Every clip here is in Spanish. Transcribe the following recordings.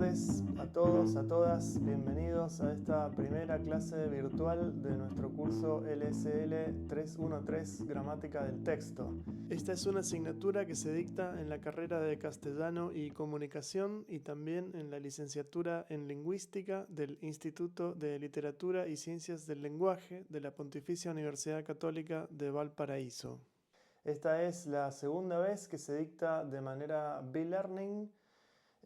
tardes a todos, a todas. Bienvenidos a esta primera clase virtual de nuestro curso LSL 313, Gramática del Texto. Esta es una asignatura que se dicta en la carrera de Castellano y Comunicación y también en la licenciatura en Lingüística del Instituto de Literatura y Ciencias del Lenguaje de la Pontificia Universidad Católica de Valparaíso. Esta es la segunda vez que se dicta de manera B-Learning.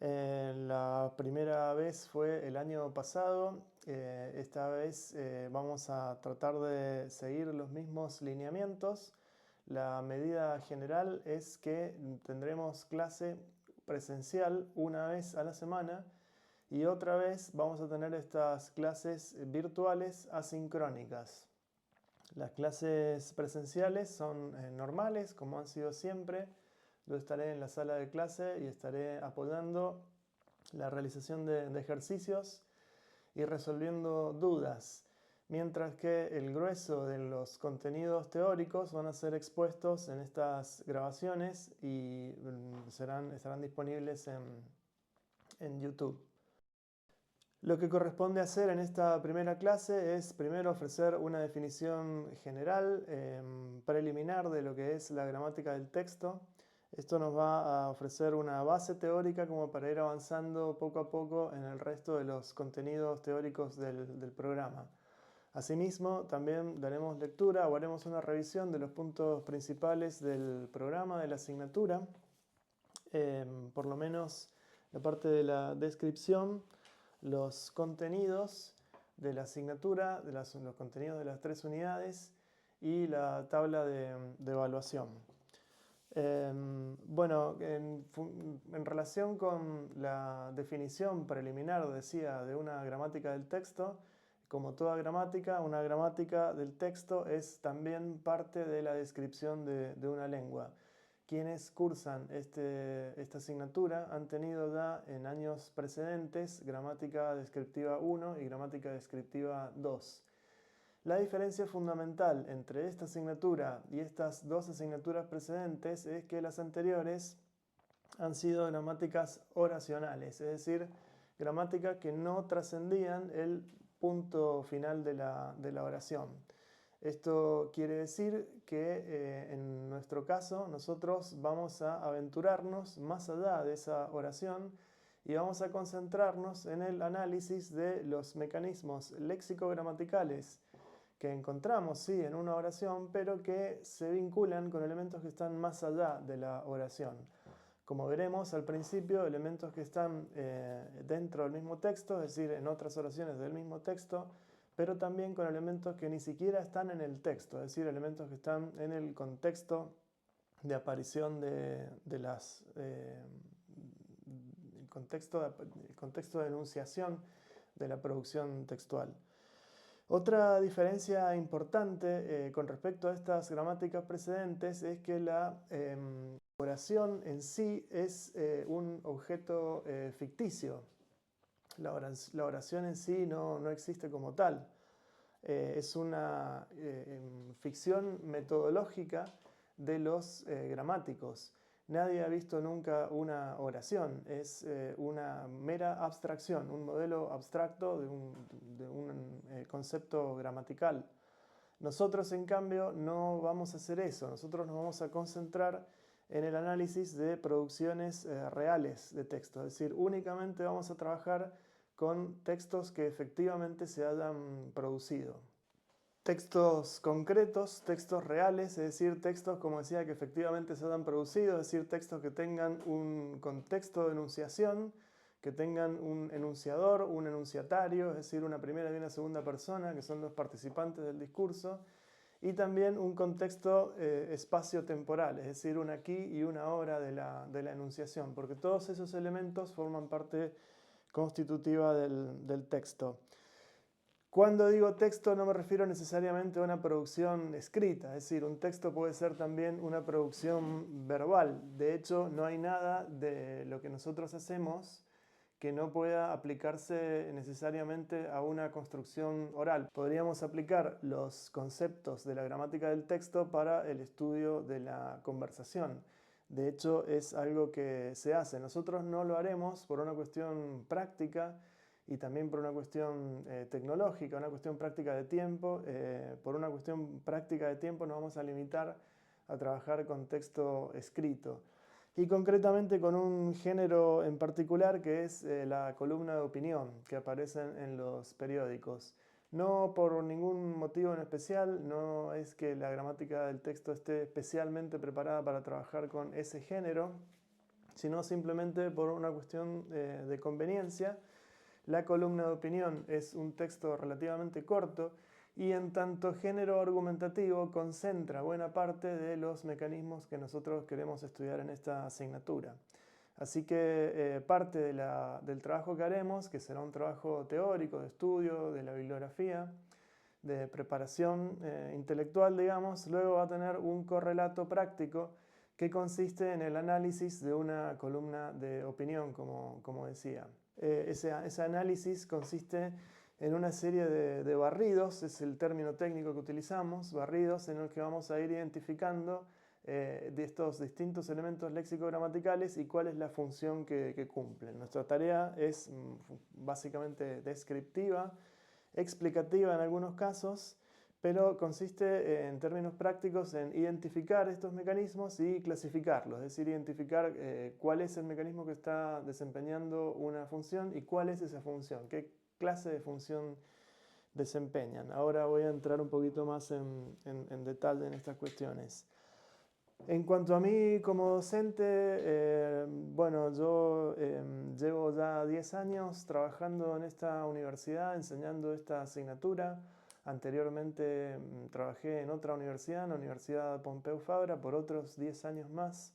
La primera vez fue el año pasado. Esta vez vamos a tratar de seguir los mismos lineamientos. La medida general es que tendremos clase presencial una vez a la semana y otra vez vamos a tener estas clases virtuales asincrónicas. Las clases presenciales son normales, como han sido siempre. Yo estaré en la sala de clase y estaré apoyando la realización de ejercicios y resolviendo dudas, mientras que el grueso de los contenidos teóricos van a ser expuestos en estas grabaciones y estarán disponibles en YouTube. Lo que corresponde hacer en esta primera clase es primero ofrecer una definición general, preliminar de lo que es la gramática del texto. Esto nos va a ofrecer una base teórica como para ir avanzando poco a poco en el resto de los contenidos teóricos del programa. Asimismo, también daremos lectura o haremos una revisión de los puntos principales del programa, de la asignatura, por lo menos la parte de la descripción, los contenidos de la asignatura, los contenidos de las 3 unidades y la tabla de evaluación. Bueno, en relación con la definición preliminar, decía, de una gramática del texto, como toda gramática, una gramática del texto es también parte de la descripción de una lengua. Quienes cursan esta asignatura han tenido ya en años precedentes gramática descriptiva 1 y gramática descriptiva 2. La diferencia fundamental entre esta asignatura y estas dos asignaturas precedentes es que las anteriores han sido gramáticas oracionales, es decir, gramáticas que no trascendían el punto final de la oración. Esto quiere decir que en nuestro caso nosotros vamos a aventurarnos más allá de esa oración y vamos a concentrarnos en el análisis de los mecanismos léxico-gramaticales que encontramos, sí, en una oración, pero que se vinculan con elementos que están más allá de la oración. Como veremos al principio, elementos que están dentro del mismo texto, es decir, en otras oraciones del mismo texto, pero también con elementos que ni siquiera están en el texto, es decir, elementos que están en el contexto de aparición el contexto de enunciación de la producción textual. Otra diferencia importante con respecto a estas gramáticas precedentes es que la oración en sí es un objeto ficticio. La oración en sí no existe como tal. Es una ficción metodológica de los gramáticos. Nadie ha visto nunca una oración, es una mera abstracción, un modelo abstracto de un concepto gramatical. Nosotros, en cambio, no vamos a hacer eso. Nosotros nos vamos a concentrar en el análisis de producciones reales de texto, es decir, únicamente vamos a trabajar con textos que efectivamente se hayan producido. Textos concretos, textos reales, es decir, textos, como decía, que efectivamente se hayan producido, es decir, textos que tengan un contexto de enunciación, que tengan un enunciador, un enunciatario, es decir, una primera y una segunda persona, que son los participantes del discurso, y también un contexto espacio-temporal, es decir, un aquí y una ahora de la enunciación, porque todos esos elementos forman parte constitutiva del texto. Cuando digo texto no me refiero necesariamente a una producción escrita, es decir, un texto puede ser también una producción verbal. De hecho, no hay nada de lo que nosotros hacemos que no pueda aplicarse necesariamente a una construcción oral. Podríamos aplicar los conceptos de la gramática del texto para el estudio de la conversación. De hecho, es algo que se hace. Nosotros no lo haremos por una cuestión práctica y también por una cuestión tecnológica, una cuestión práctica de tiempo. Por una cuestión práctica de tiempo nos vamos a limitar a trabajar con texto escrito. Y concretamente con un género en particular que es la columna de opinión que aparece en los periódicos. No por ningún motivo en especial, no es que la gramática del texto esté especialmente preparada para trabajar con ese género, sino simplemente por una cuestión de conveniencia. La columna de opinión es un texto relativamente corto y en tanto género argumentativo concentra buena parte de los mecanismos que nosotros queremos estudiar en esta asignatura. Así que parte del trabajo que haremos, que será un trabajo teórico, de estudio, de la bibliografía, de preparación intelectual, digamos, luego va a tener un correlato práctico que consiste en el análisis de una columna de opinión, como decía. Ese análisis consiste en una serie de barridos, es el término técnico que utilizamos, barridos en los que vamos a ir identificando de estos distintos elementos léxico-gramaticales y cuál es la función que cumplen. Nuestra tarea es básicamente descriptiva, explicativa en algunos casos, pero consiste en términos prácticos en identificar estos mecanismos y clasificarlos, es decir, identificar cuál es el mecanismo que está desempeñando una función y cuál es esa función, qué clase de función desempeñan. Ahora voy a entrar un poquito más en detalle en estas cuestiones. En cuanto a mí como docente, bueno, yo llevo ya 10 años trabajando en esta universidad, enseñando esta asignatura. Anteriormente trabajé en otra universidad, en la Universidad Pompeu Fabra, por otros 10 años más,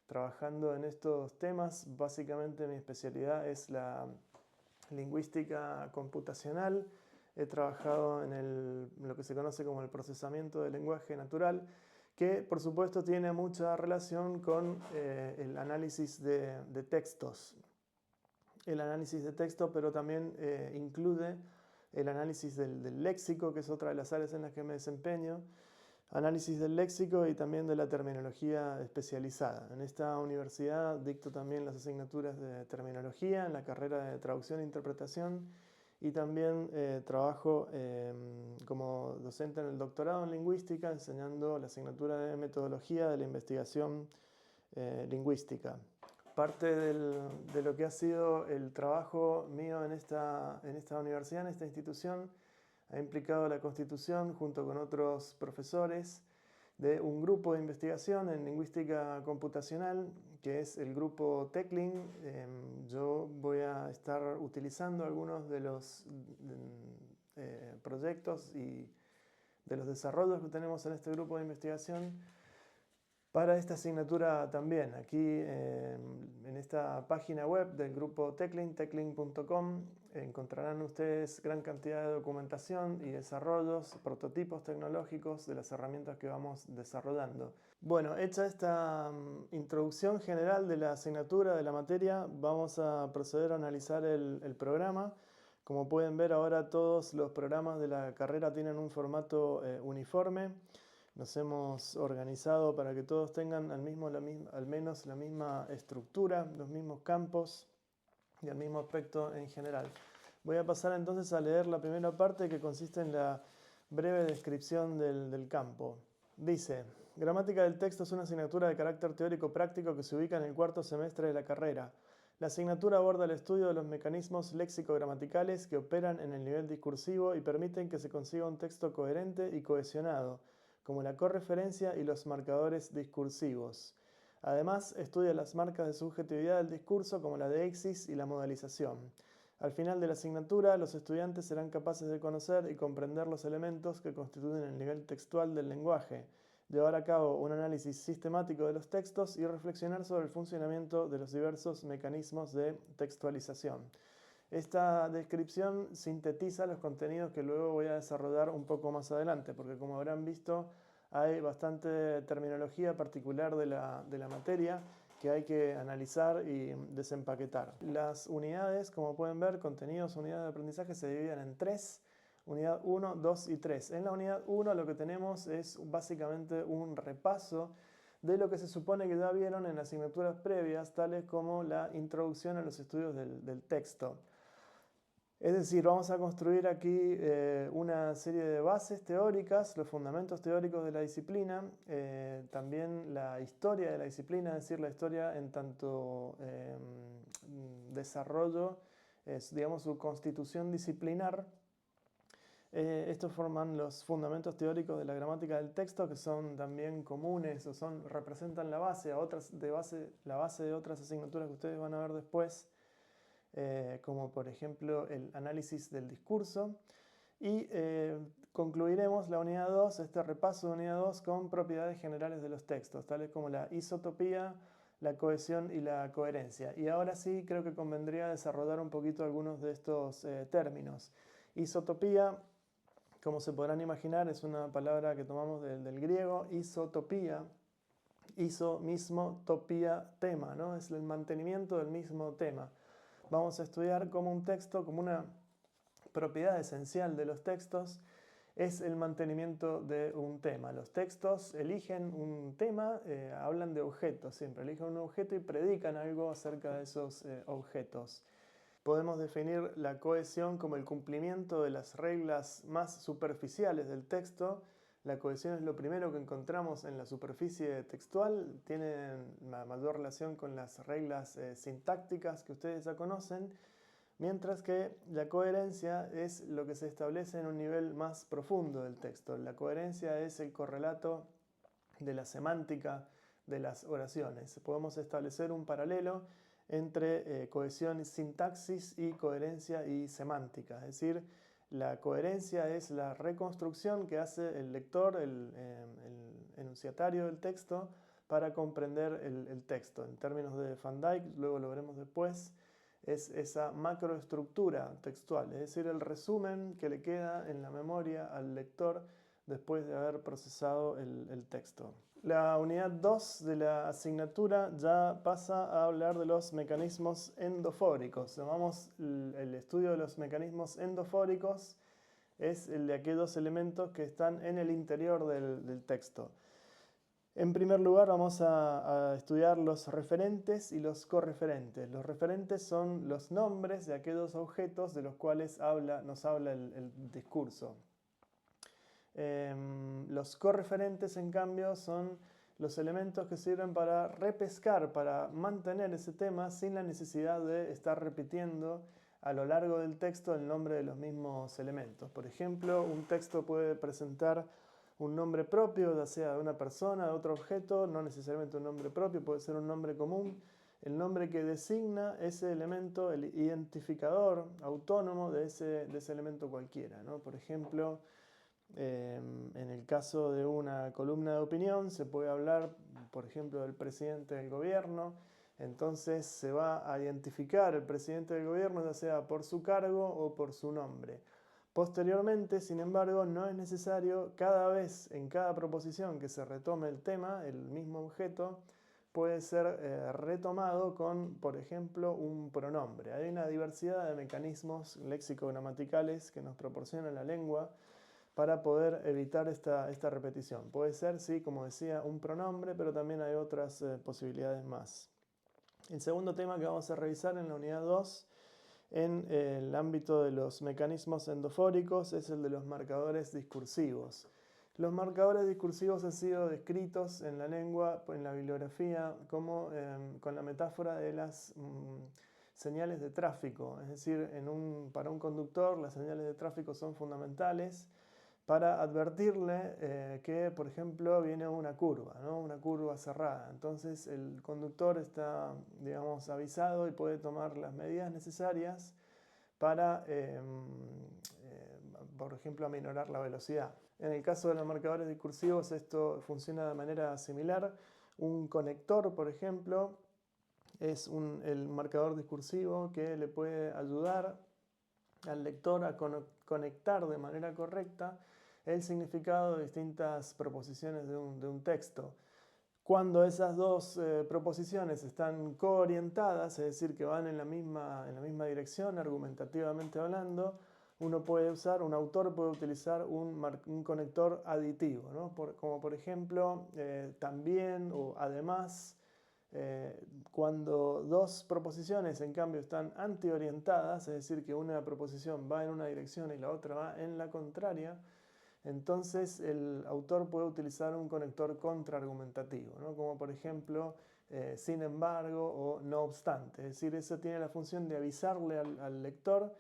trabajando en estos temas. Básicamente mi especialidad es la lingüística computacional. He trabajado en lo que se conoce como el procesamiento del lenguaje natural, que por supuesto tiene mucha relación con el análisis de textos. El análisis de texto, pero también incluye el análisis del léxico, que es otra de las áreas en las que me desempeño, análisis del léxico y también de la terminología especializada. En esta universidad dicto también las asignaturas de terminología en la carrera de traducción e interpretación y también trabajo como docente en el doctorado en lingüística, enseñando la asignatura de metodología de la investigación lingüística. Parte de lo que ha sido el trabajo mío en esta universidad, en esta institución, ha implicado la constitución, junto con otros profesores, de un grupo de investigación en lingüística computacional, que es el grupo TECLIN. Yo voy a estar utilizando algunos de los proyectos y de los desarrollos que tenemos en este grupo de investigación para esta asignatura también. Aquí en esta página web del grupo TECLIN, teclin.com, encontrarán ustedes gran cantidad de documentación y desarrollos, prototipos tecnológicos de las herramientas que vamos desarrollando. Bueno, hecha esta introducción general de la asignatura, de la materia, vamos a proceder a analizar el programa. Como pueden ver ahora, todos los programas de la carrera tienen un formato uniforme. Nos hemos organizado para que todos tengan al menos la misma estructura, los mismos campos y el mismo aspecto en general. Voy a pasar entonces a leer la primera parte, que consiste en la breve descripción del campo. Dice: gramática del texto es una asignatura de carácter teórico práctico que se ubica en el cuarto semestre de la carrera. La asignatura aborda el estudio de los mecanismos léxico-gramaticales que operan en el nivel discursivo y permiten que se consiga un texto coherente y cohesionado, como la correferencia y los marcadores discursivos. Además, estudia las marcas de subjetividad del discurso, como la deixis y la modalización. Al final de la asignatura, los estudiantes serán capaces de conocer y comprender los elementos que constituyen el nivel textual del lenguaje, llevar a cabo un análisis sistemático de los textos y reflexionar sobre el funcionamiento de los diversos mecanismos de textualización. Esta descripción sintetiza los contenidos que luego voy a desarrollar un poco más adelante, porque como habrán visto, hay bastante terminología particular de la materia que hay que analizar y desempaquetar. Las unidades, como pueden ver, contenidos, unidades de aprendizaje, se dividen en 3, unidad 1, 2 y 3. En la unidad 1 lo que tenemos es básicamente un repaso de lo que se supone que ya vieron en asignaturas previas, tales como la introducción a los estudios del texto. Es decir, vamos a construir aquí una serie de bases teóricas, los fundamentos teóricos de la disciplina, también la historia de la disciplina, es decir, la historia en tanto desarrollo, digamos, su constitución disciplinar. Estos forman los fundamentos teóricos de la gramática del texto, que son también comunes o representan la base, la base de otras asignaturas que ustedes van a ver después. Como por ejemplo el análisis del discurso, y concluiremos la unidad 2, este repaso de unidad 2, con propiedades generales de los textos, tales como la isotopía, la cohesión y la coherencia. Y ahora sí creo que convendría desarrollar un poquito algunos de estos términos. Isotopía, como se podrán imaginar, es una palabra que tomamos del griego, isotopía. Iso, mismo, topía, tema, ¿no? Es el mantenimiento del mismo tema. Vamos a estudiar cómo un texto, como una propiedad esencial de los textos, es el mantenimiento de un tema. Los textos eligen un tema, hablan de objetos siempre, eligen un objeto y predican algo acerca de esos objetos. Podemos definir la cohesión como el cumplimiento de las reglas más superficiales del texto. La cohesión es lo primero que encontramos en la superficie textual, tiene mayor relación con las reglas sintácticas que ustedes ya conocen, mientras que la coherencia es lo que se establece en un nivel más profundo del texto. La coherencia es el correlato de la semántica de las oraciones. Podemos establecer un paralelo entre cohesión y sintaxis y coherencia y semántica, es decir, la coherencia es la reconstrucción que hace el lector, el enunciatario del texto, para comprender el texto. En términos de Van Dyck, luego lo veremos después, es esa macroestructura textual, es decir, el resumen que le queda en la memoria al lector después de haber procesado el texto. La unidad 2 de la asignatura ya pasa a hablar de los mecanismos endofóricos. Llamamos el estudio de los mecanismos endofóricos, es el de aquellos elementos que están en el interior del texto. En primer lugar vamos a estudiar los referentes y los correferentes. Los referentes son los nombres de aquellos objetos de los cuales nos habla el discurso. Los correferentes, en cambio, son los elementos que sirven para repescar, para mantener ese tema sin la necesidad de estar repitiendo a lo largo del texto el nombre de los mismos elementos. Por ejemplo, un texto puede presentar un nombre propio, ya sea de una persona, de otro objeto, no necesariamente un nombre propio, puede ser un nombre común. El nombre que designa ese elemento, el identificador autónomo de ese elemento cualquiera, ¿no? Por ejemplo, en el caso de una columna de opinión se puede hablar, por ejemplo, del presidente del gobierno. Entonces se va a identificar el presidente del gobierno ya sea por su cargo o por su nombre. Posteriormente, sin embargo, no es necesario cada vez, en cada proposición que se retome el tema, el mismo objeto puede ser retomado con, por ejemplo, un pronombre. Hay una diversidad de mecanismos léxico-gramaticales que nos proporciona la lengua para poder evitar esta repetición. Puede ser, sí, como decía, un pronombre, pero también hay otras posibilidades más. El segundo tema que vamos a revisar en la unidad 2 en el ámbito de los mecanismos endofóricos es el de los marcadores discursivos. Los marcadores discursivos han sido descritos en la lengua, en la bibliografía, como con la metáfora de las señales de tráfico. Es decir, para un conductor las señales de tráfico son fundamentales para advertirle que, por ejemplo, viene una curva, ¿no? Una curva cerrada. Entonces el conductor está, digamos, avisado y puede tomar las medidas necesarias para, por ejemplo, aminorar la velocidad. En el caso de los marcadores discursivos esto funciona de manera similar. Un conector, por ejemplo, es el marcador discursivo que le puede ayudar al lector a conectar de manera correcta el significado de distintas proposiciones de un texto. Cuando esas dos proposiciones están coorientadas, es decir, que van en la misma dirección, argumentativamente hablando, un autor puede utilizar un conector aditivo, ¿no? Como por ejemplo, también o además, cuando dos proposiciones en cambio están antiorientadas, es decir, que una proposición va en una dirección y la otra va en la contraria, entonces el autor puede utilizar un conector contraargumentativo, ¿no? Como por ejemplo, sin embargo o no obstante. Es decir, eso tiene la función de avisarle al lector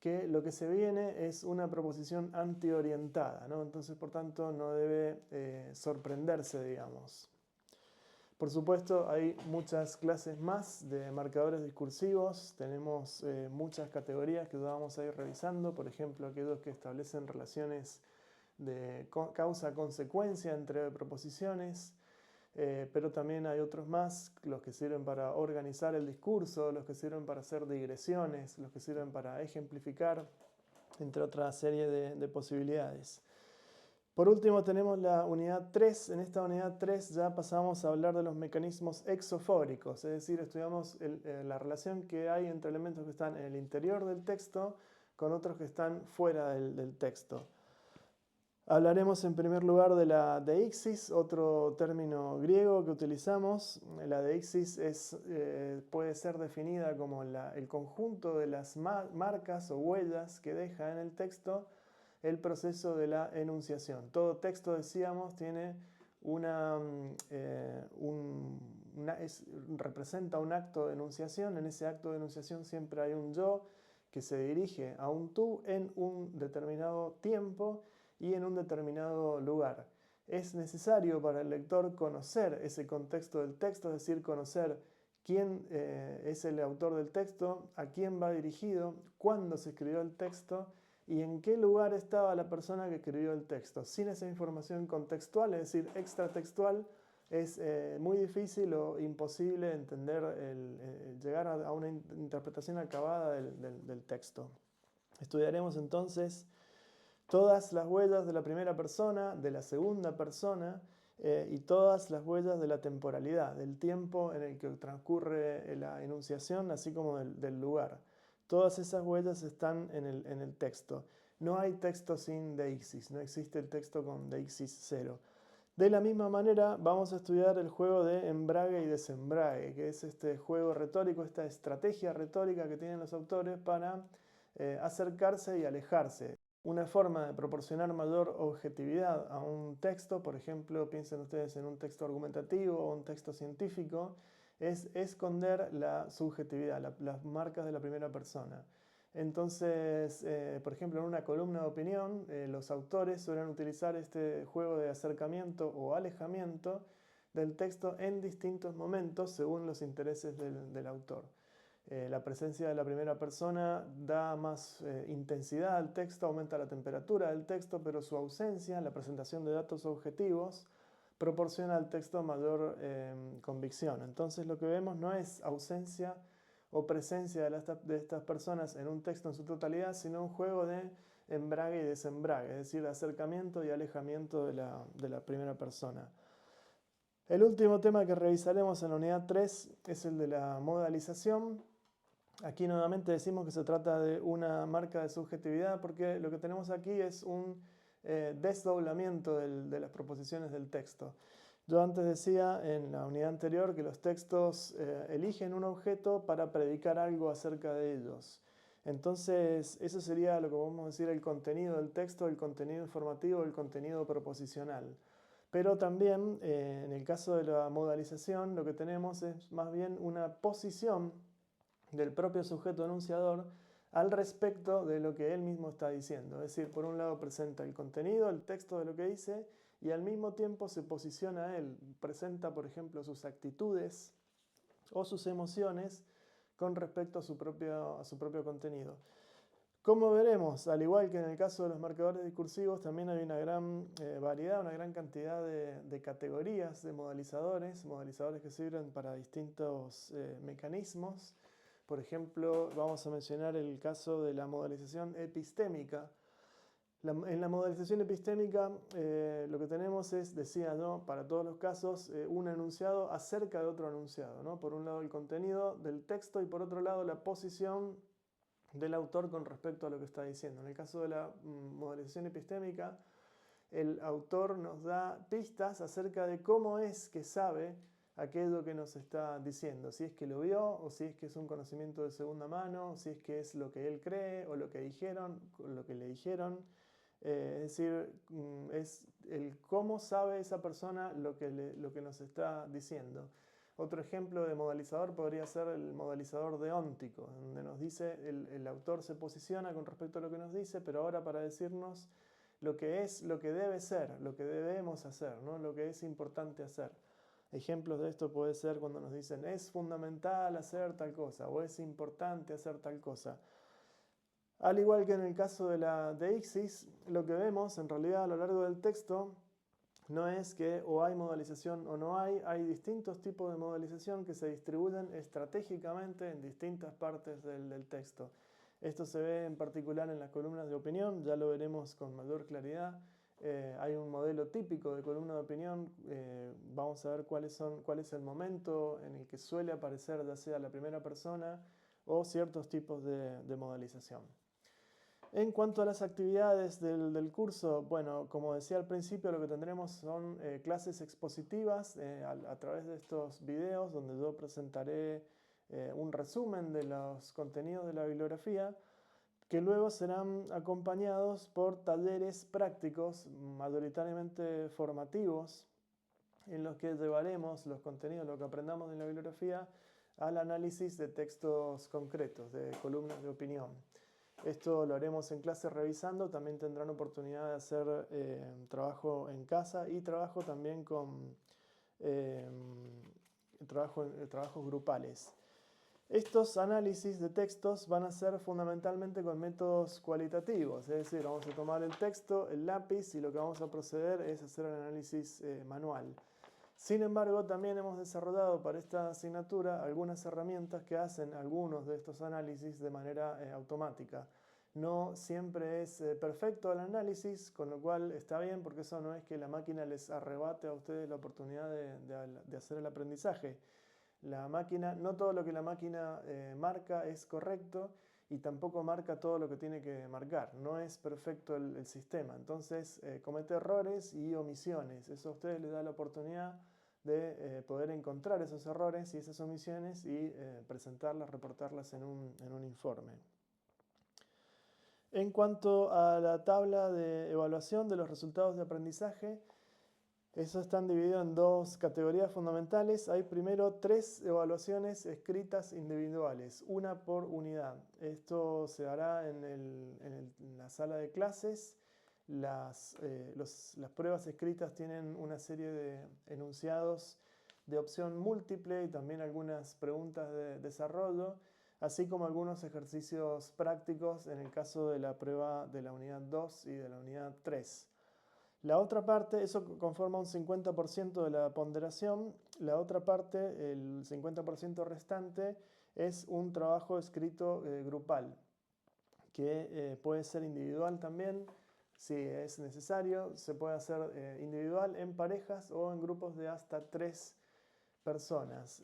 que lo que se viene es una proposición antiorientada, ¿no? Entonces, por tanto, no debe sorprenderse, digamos. Por supuesto, hay muchas clases más de marcadores discursivos. Tenemos muchas categorías que vamos a ir revisando. Por ejemplo, aquellos que establecen relaciones de causa-consecuencia entre proposiciones. Pero también hay otros más, los que sirven para organizar el discurso, los que sirven para hacer digresiones, los que sirven para ejemplificar, entre otra serie de posibilidades. Por último tenemos la unidad 3. En esta unidad 3 ya pasamos a hablar de los mecanismos exofóricos, es decir, estudiamos la relación que hay entre elementos que están en el interior del texto con otros que están fuera del texto. Hablaremos en primer lugar de la deixis, otro término griego que utilizamos. La deixis puede ser definida como el conjunto de las marcas o huellas que deja en el texto el proceso de la enunciación. Todo texto, decíamos, tiene representa un acto de enunciación. En ese acto de enunciación siempre hay un yo que se dirige a un tú en un determinado tiempo y en un determinado lugar. Es necesario para el lector conocer ese contexto del texto, es decir, conocer quién es el autor del texto, a quién va dirigido, cuándo se escribió el texto y en qué lugar estaba la persona que escribió el texto. Sin esa información contextual, es decir, extratextual, es muy difícil o imposible entender, llegar a una interpretación acabada del texto. Estudiaremos entonces todas las huellas de la primera persona, de la segunda persona y todas las huellas de la temporalidad, del tiempo en el que transcurre la enunciación, así como del lugar. Todas esas huellas están en el texto. No hay texto sin deixis, no existe el texto con deixis cero. De la misma manera vamos a estudiar el juego de embrague y desembrague, que es este juego retórico, esta estrategia retórica que tienen los autores para acercarse y alejarse. Una forma de proporcionar mayor objetividad a un texto, por ejemplo, piensen ustedes en un texto argumentativo o un texto científico, es esconder la subjetividad, las marcas de la primera persona. Entonces, por ejemplo, en una columna de opinión, los autores suelen utilizar este juego de acercamiento o alejamiento del texto en distintos momentos según los intereses del autor. La presencia de la primera persona da más intensidad al texto, aumenta la temperatura del texto, pero su ausencia, la presentación de datos objetivos, proporciona al texto mayor convicción. Entonces lo que vemos no es ausencia o presencia de estas personas en un texto en su totalidad, sino un juego de embrague y desembrague, es decir, acercamiento y alejamiento de la primera persona. El último tema que revisaremos en la unidad 3 es el de la modalización. Aquí nuevamente decimos que se trata de una marca de subjetividad porque lo que tenemos aquí es un desdoblamiento de las proposiciones del texto. Yo antes decía en la unidad anterior que los textos eligen un objeto para predicar algo acerca de ellos. Entonces, eso sería lo que vamos a decir el contenido del texto, el contenido informativo, el contenido proposicional. Pero también, en el caso de la modalización, lo que tenemos es más bien una posición del propio sujeto enunciador al respecto de lo que él mismo está diciendo. Es decir, por un lado presenta el contenido, el texto de lo que dice, y al mismo tiempo se posiciona él, presenta, por ejemplo, sus actitudes o sus emociones con respecto a su propio contenido. Como veremos, al igual que en el caso de los marcadores discursivos, también hay una gran variedad, una gran cantidad de categorías de modalizadores que sirven para distintos mecanismos. Por ejemplo, vamos a mencionar el caso de la modalización epistémica. En la modalización epistémica lo que tenemos es, decía yo, para todos los casos, un enunciado acerca de otro enunciado, ¿no? Por un lado el contenido del texto y por otro lado la posición del autor con respecto a lo que está diciendo. En el caso de la modelización epistémica, el autor nos da pistas acerca de cómo es que sabe aquello que nos está diciendo, si es que lo vio o si es que es un conocimiento de segunda mano, si es que es lo que él cree o lo que dijeron, lo que le dijeron. Es decir, es el cómo sabe esa persona lo que nos está diciendo. Otro ejemplo de modalizador podría ser el modalizador deóntico, donde nos dice, el autor se posiciona con respecto a lo que nos dice, pero ahora para decirnos lo que es, lo que debe ser, lo que debemos hacer, ¿no? Lo que es importante hacer. Ejemplos de esto puede ser cuando nos dicen es fundamental hacer tal cosa o es importante hacer tal cosa. Al igual que en el caso de la deixis, lo que vemos en realidad a lo largo del texto no es que o hay modalización o no hay distintos tipos de modalización que se distribuyen estratégicamente en distintas partes del texto. Esto se ve en particular en las columnas de opinión, ya lo veremos con mayor claridad. Hay un modelo típico de columna de opinión, vamos a ver cuál es el momento en el que suele aparecer ya sea la primera persona o ciertos tipos de modalización. En cuanto a las actividades del curso, bueno, como decía al principio, lo que tendremos son clases expositivas a través de estos videos donde yo presentaré un resumen de los contenidos de la bibliografía que luego serán acompañados por talleres prácticos, mayoritariamente formativos, en los que llevaremos los contenidos, lo que aprendamos en la bibliografía, al análisis de textos concretos, de columnas de opinión. Esto lo haremos en clase revisando, también tendrán oportunidad de hacer trabajo en casa y trabajo también con trabajos grupales. Estos análisis de textos van a ser fundamentalmente con métodos cualitativos, es decir, vamos a tomar el texto, el lápiz y lo que vamos a proceder es hacer el análisis manual. Sin embargo, también hemos desarrollado para esta asignatura algunas herramientas que hacen algunos de estos análisis de manera automática. No siempre es perfecto el análisis, con lo cual está bien porque eso no es que la máquina les arrebate a ustedes la oportunidad de hacer el aprendizaje. La máquina, no todo lo que la máquina marca es correcto y tampoco marca todo lo que tiene que marcar. No es perfecto el sistema. Entonces comete errores y omisiones. Eso a ustedes les da la oportunidad de poder encontrar esos errores y esas omisiones y presentarlas, reportarlas en un informe. En cuanto a la tabla de evaluación de los resultados de aprendizaje, eso están divididos en dos categorías fundamentales. Hay primero 3 evaluaciones escritas individuales, una por unidad. Esto se hará en la sala de clases. Las pruebas escritas tienen una serie de enunciados de opción múltiple y también algunas preguntas de desarrollo, así como algunos ejercicios prácticos en el caso de la prueba de la unidad 2 y de la unidad 3. La otra parte, eso conforma un 50% de la ponderación. La otra parte, el 50% restante, es un trabajo escrito grupal, que puede ser individual también, si es necesario. Se puede hacer individual en parejas o en grupos de hasta 3 personas.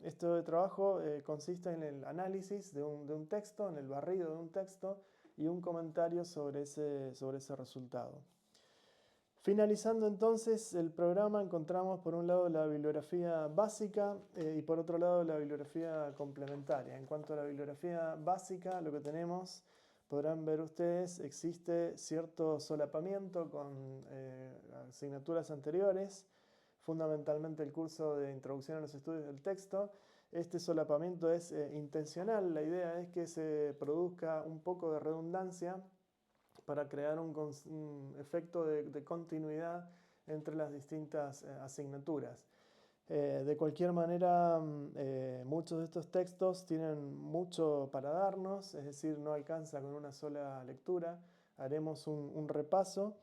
Esto de trabajo consiste en el análisis de un texto, en el barrido de un texto, y un comentario sobre ese resultado. Finalizando entonces el programa, encontramos por un lado la bibliografía básica y por otro lado la bibliografía complementaria. En cuanto a la bibliografía básica, lo que tenemos, podrán ver ustedes, existe cierto solapamiento con asignaturas anteriores, fundamentalmente el curso de Introducción a los Estudios del Texto. Este solapamiento es intencional, la idea es que se produzca un poco de redundancia para crear un efecto de continuidad entre las distintas asignaturas. De cualquier manera, muchos de estos textos tienen mucho para darnos, es decir, no alcanza con una sola lectura. Haremos un repaso.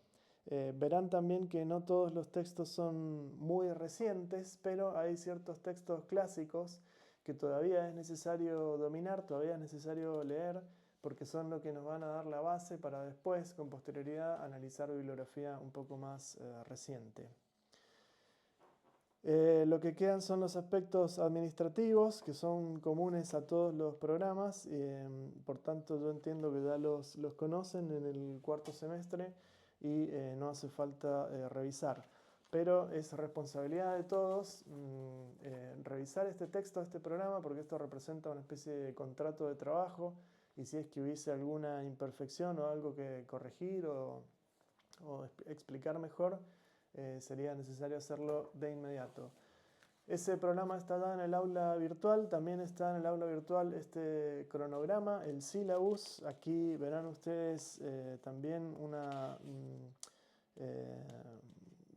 Verán también que no todos los textos son muy recientes, pero hay ciertos textos clásicos que todavía es necesario dominar, todavía es necesario leer, porque son lo que nos van a dar la base para después, con posterioridad, analizar bibliografía un poco más reciente. Lo que quedan son los aspectos administrativos, que son comunes a todos los programas. Por tanto, yo entiendo que ya los conocen en el cuarto semestre y no hace falta revisar. Pero es responsabilidad de todos revisar este texto, este programa, porque esto representa una especie de contrato de trabajo. Y si es que hubiese alguna imperfección o algo que corregir o explicar mejor, sería necesario hacerlo de inmediato. Ese programa está dado en el aula virtual, también está en el aula virtual este cronograma, el syllabus. Aquí verán ustedes también una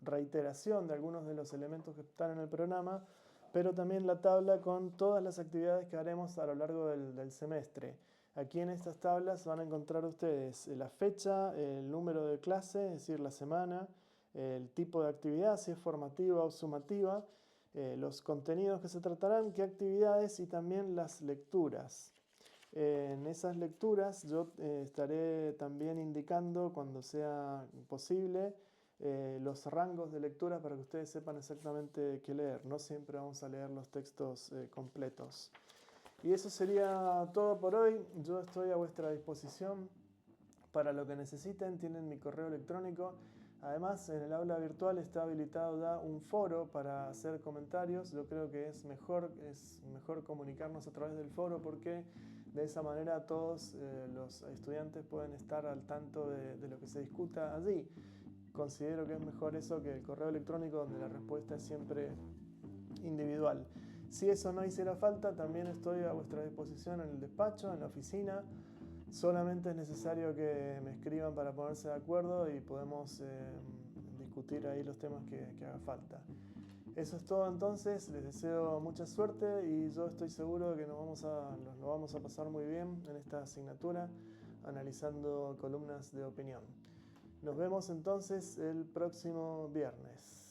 reiteración de algunos de los elementos que están en el programa, pero también la tabla con todas las actividades que haremos a lo largo del semestre. Aquí en estas tablas van a encontrar ustedes la fecha, el número de clase, es decir, la semana, el tipo de actividad, si es formativa o sumativa, los contenidos que se tratarán, qué actividades y también las lecturas. En esas lecturas yo estaré también indicando, cuando sea posible, los rangos de lectura para que ustedes sepan exactamente qué leer. No siempre vamos a leer los textos completos. Y eso sería todo por hoy. Yo estoy a vuestra disposición para lo que necesiten. Tienen mi correo electrónico. Además, en el aula virtual está habilitado ya un foro para hacer comentarios. Yo creo que es mejor comunicarnos a través del foro, porque de esa manera todos los estudiantes pueden estar al tanto de lo que se discuta allí. Considero que es mejor eso que el correo electrónico, donde la respuesta es siempre individual. Si eso no hiciera falta, también estoy a vuestra disposición en el despacho, en la oficina. Solamente es necesario que me escriban para ponerse de acuerdo y podemos discutir ahí los temas que haga falta. Eso es todo entonces, les deseo mucha suerte y yo estoy seguro de que nos lo vamos a pasar muy bien en esta asignatura, analizando columnas de opinión. Nos vemos entonces el próximo viernes.